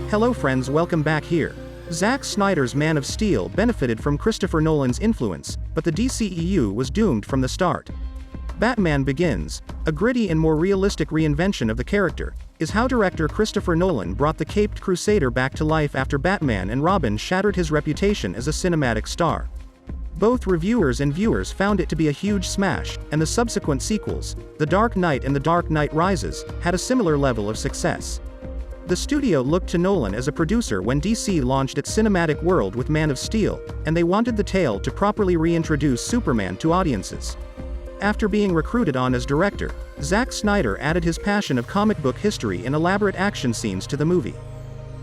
Hello friends, welcome back here. Zack Snyder's Man of Steel benefited from Christopher Nolan's influence, but the DCEU was doomed from the start. Batman Begins, a gritty and more realistic reinvention of the character, is how director Christopher Nolan brought the caped crusader back to life after Batman and Robin shattered his reputation as a cinematic star. Both reviewers and viewers found it to be a huge smash, and the subsequent sequels, The Dark Knight and The Dark Knight Rises, had a similar level of success. The studio looked to Nolan as a producer when DC launched its cinematic world with Man of Steel, and they wanted the tale to properly reintroduce Superman to audiences. After being recruited on as director, Zack Snyder added his passion of comic book history and elaborate action scenes to the movie.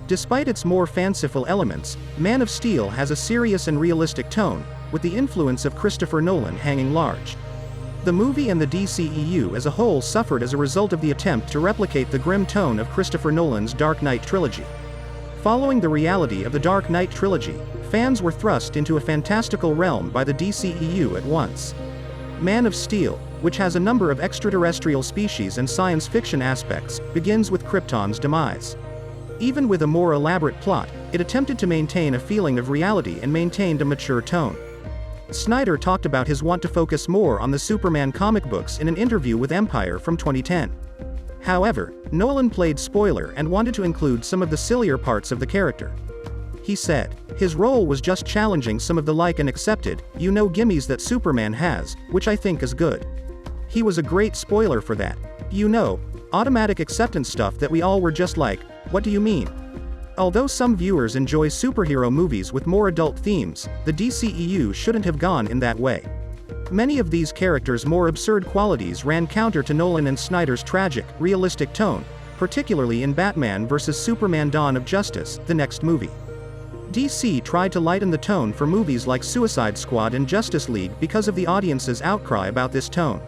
Despite its more fanciful elements, Man of Steel has a serious and realistic tone, with the influence of Christopher Nolan hanging large. The movie and the DCEU as a whole suffered as a result of the attempt to replicate the grim tone of Christopher Nolan's Dark Knight trilogy. Following the reality of the Dark Knight trilogy, fans were thrust into a fantastical realm by the DCEU at once. Man of Steel, which has a number of extraterrestrial species and science fiction aspects, begins with Krypton's demise. Even with a more elaborate plot, it attempted to maintain a feeling of reality and maintained a mature tone. Snyder talked about his want to focus more on the Superman comic books in an interview with Empire from 2010. However, Nolan played spoiler and wanted to include some of the sillier parts of the character. He said, his role was just challenging some of the like and accepted, gimmies that Superman has, which I think is good. He was a great spoiler for that. Automatic acceptance stuff that we all were just like, what do you mean? Although some viewers enjoy superhero movies with more adult themes, the DCEU shouldn't have gone in that way. Many of these characters' more absurd qualities ran counter to Nolan and Snyder's tragic, realistic tone, particularly in Batman vs Superman: Dawn of Justice, the next movie. DC tried to lighten the tone for movies like Suicide Squad and Justice League because of the audience's outcry about this tone.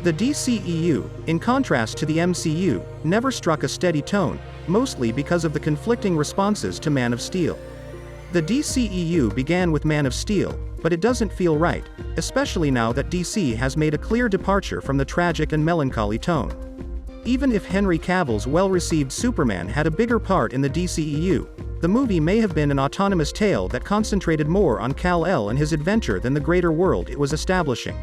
The DCEU, in contrast to the MCU, never struck a steady tone, mostly because of the conflicting responses to Man of Steel. The DCEU began with Man of Steel, but it doesn't feel right, especially now that DC has made a clear departure from the tragic and melancholy tone. Even if Henry Cavill's well-received Superman had a bigger part in the DCEU, the movie may have been an autonomous tale that concentrated more on Kal-El and his adventure than the greater world it was establishing.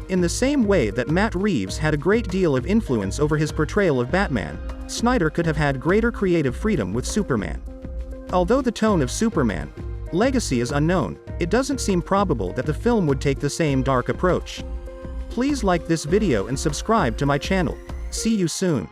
In the same way that Matt Reeves had a great deal of influence over his portrayal of Batman, Snyder could have had greater creative freedom with Superman. Although the tone of Superman legacy is unknown, it doesn't seem probable that the film would take the same dark approach. Please like this video and subscribe to my channel. See you soon.